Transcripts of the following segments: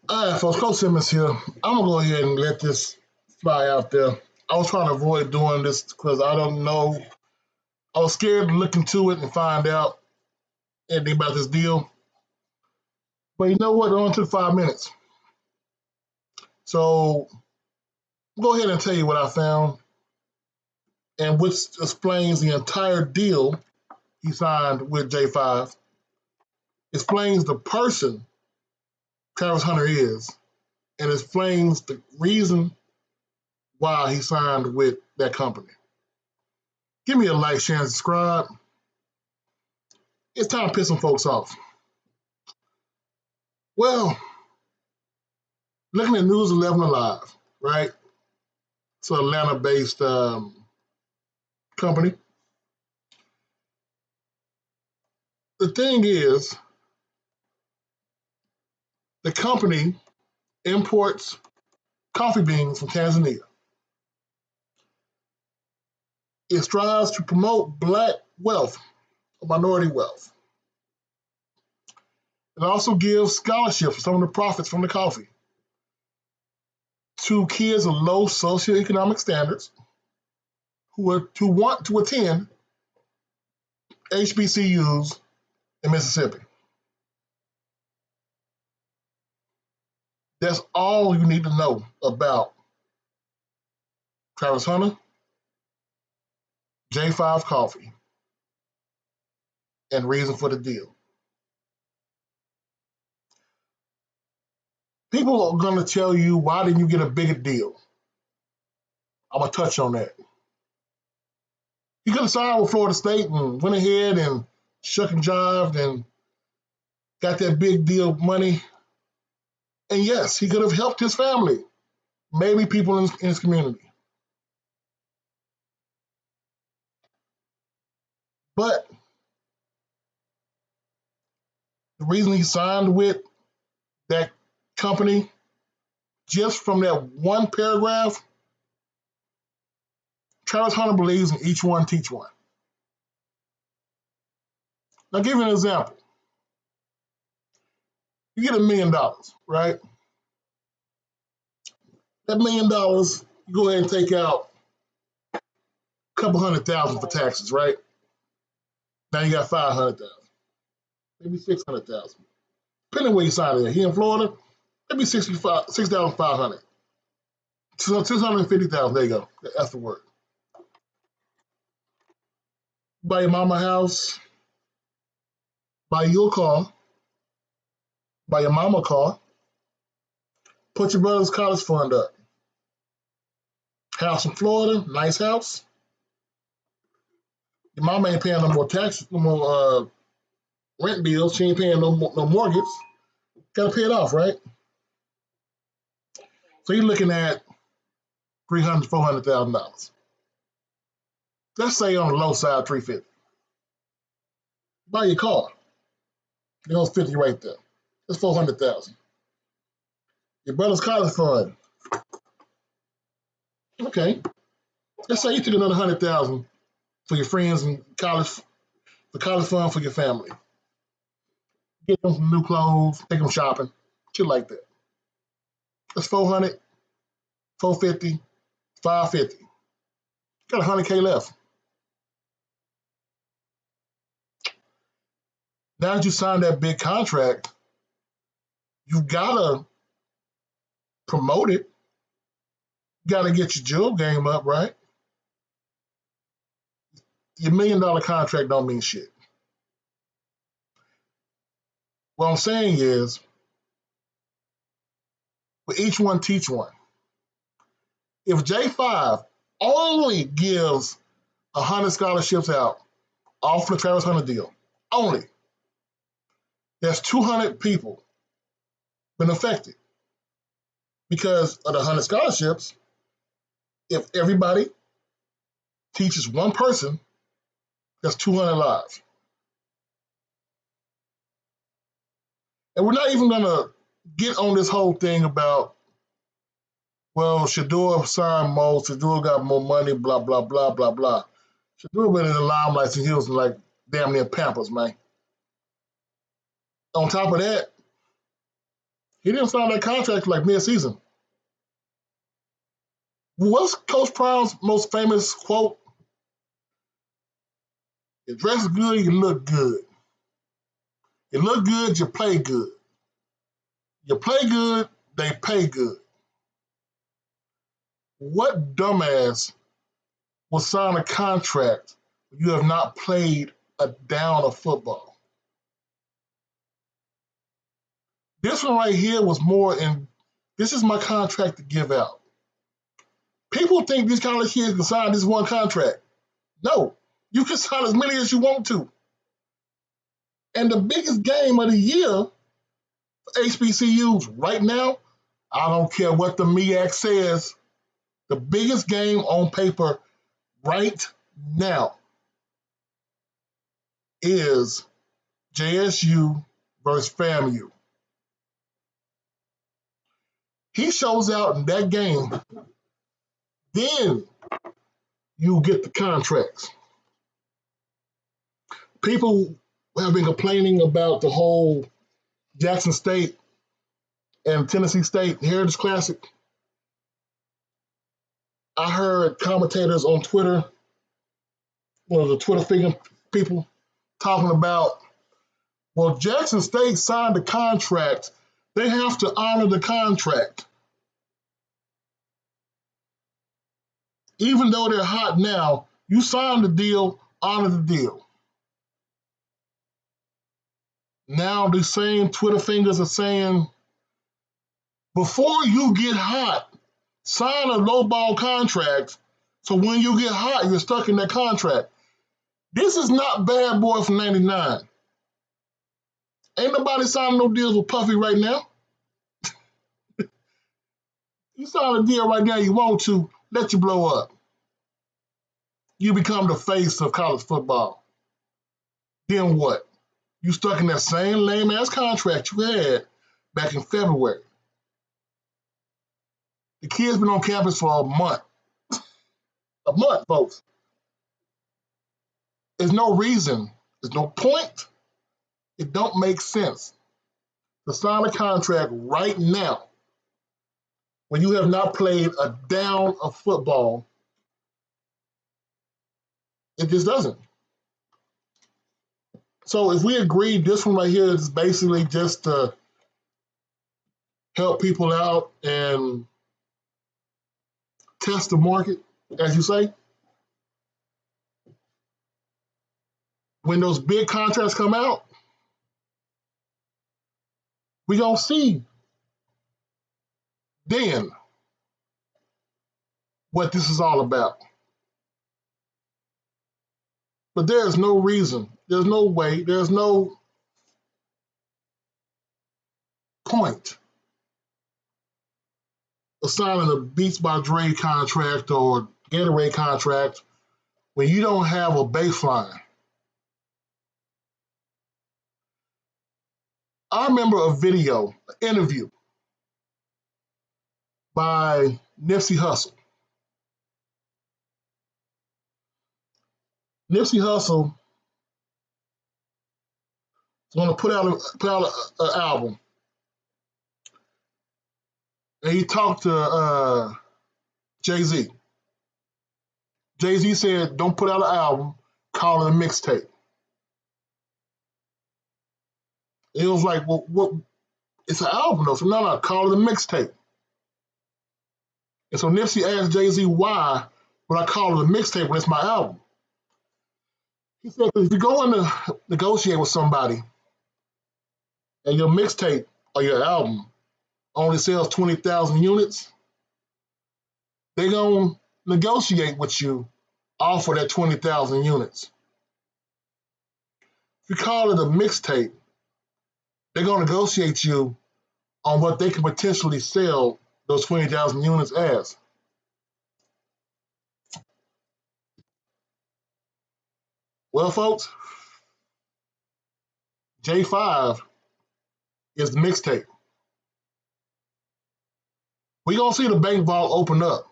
All right, folks, Coach Simmons here. I'm gonna go ahead and let this fly out there. I was trying to avoid doing this because I don't know. I was scared to look into it and find out anything about this deal. But you know what? It only took 5 minutes. So I'll go ahead and tell you what I found, and which explains the entire deal he signed with J5. Explains the person Travis Hunter is, and explains the reason why he signed with that company. Give me a like, share, and subscribe. It's time to piss some folks off. Well, looking at News 11 Alive, right? It's an Atlanta-based company. The thing is, the company imports coffee beans from Tanzania. It strives to promote black wealth or minority wealth. It also gives scholarships for some of the profits from the coffee to kids of low socioeconomic standards who want to attend HBCUs in Mississippi. That's all you need to know about Travis Hunter, J5 Coffee, and reason for the deal. People are going to tell you, why didn't you get a bigger deal? I'm going to touch on that. He could have signed with Florida State and went ahead and shuck and jived and got that big deal money. And yes, he could have helped his family, maybe people in his community. But the reason he signed with that company, just from that one paragraph, Travis Hunter believes in each one, teach one. Now, I'll give you an example. You get $1 million, right? That $1 million, you go ahead and take out a couple 100,000 for taxes, right? Now you got 500,000, maybe 600,000, depending on where you sign it. Here in Florida, maybe 6,500, so 650,000. There you go. That's the word. Buy your mama a house, buy you a car, buy your mama a car, put your brother's college fund up. House in Florida, nice house. Your mama ain't paying no more taxes, no more rent bills. She ain't paying no mortgage. Got to pay it off, right? So you're looking at $300,000, $400,000. Let's say on the low side, $350,000. Buy your car. There's 50 right there. That's $400,000. Your brother's college fund. Okay. Let's say you took another $100,000 for your friends and the college fund for your family. Get them some new clothes, take them shopping, shit like that. That's 400, 450, 550. Got $100K left. Now that you signed that big contract, you gotta promote it. You gotta get your jewel game up, right? Your $1 million contract don't mean shit. What I'm saying is, for each one, teach one. If J5 only gives 100 scholarships out off the Travis Hunter deal, only, there's 200 people been affected because of the 100 scholarships. If everybody teaches one person, that's 200 lives. And we're not even going to get on this whole thing about, well, Shador signed more, Shador got more money, blah, blah, blah, blah, blah. Shador been in the limelight since he was like damn near Pampers, man. On top of that, He didn't sign that contract like mid-season. What's Coach Prime's most famous quote? You dress good, you look good. You look good, you play good. You play good, they pay good. What dumbass will sign a contract when you have not played a down of football? This one right here was more in, this is my contract to give out. People think these college kids can sign this one contract. No, you can sign as many as you want to. And the biggest game of the year for HBCUs right now, I don't care what the MEAC says, the biggest game on paper right now is JSU versus FAMU. He shows out in that game, then you get the contracts. People have been complaining about the whole Jackson State and Tennessee State Heritage Classic. I heard commentators on Twitter, the Twitter figure people, talking about, well, Jackson State signed the contract. They have to honor the contract. Even though they're hot now, you signed the deal, honor the deal. Now the same Twitter fingers are saying, before you get hot, sign a lowball contract, so when you get hot, you're stuck in that contract. This is not Bad Boy from '99. Ain't nobody signing no deals with Puffy right now. You sign a deal right now you want to, let you blow up. You become the face of college football. Then what? You stuck in that same lame-ass contract you had back in February. The kid's been on campus for a month. A month, folks. There's no reason. There's no point. It don't make sense to sign a contract right now when you have not played a down of football. It just doesn't. So if we agree this one right here is basically just to help people out and test the market, as you say, when those big contracts come out, we gonna see then what this is all about. But there's no reason, there's no way, there's no point of signing a Beats by Dre contract or Gatorade contract when you don't have a baseline. I remember a video, an interview by Nipsey Hussle. Nipsey Hussle is going to put out an album, and he talked to Jay-Z. Jay-Z said, "Don't put out an album, call it a mixtape." It was like, well, what? It's an album though, so no, call it a mixtape. And so Nipsey asked Jay-Z, why would I call it a mixtape when it's my album? He said, if you go in to negotiate with somebody and your mixtape or your album only sells 20,000 units, they're going to negotiate with you off of that 20,000 units. If you call it a mixtape, they're going to negotiate you on what they can potentially sell those 20,000 units as. Well, folks, J5 is the mixtape. We're going to see the bank vault open up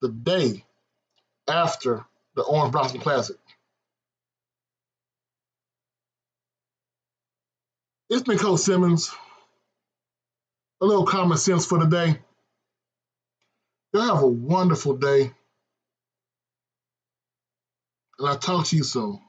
the day after the Orange Blossom Classic. It's been Coach Simmons. a little common sense for the day. Y'all have a wonderful day, and I'll talk to you soon.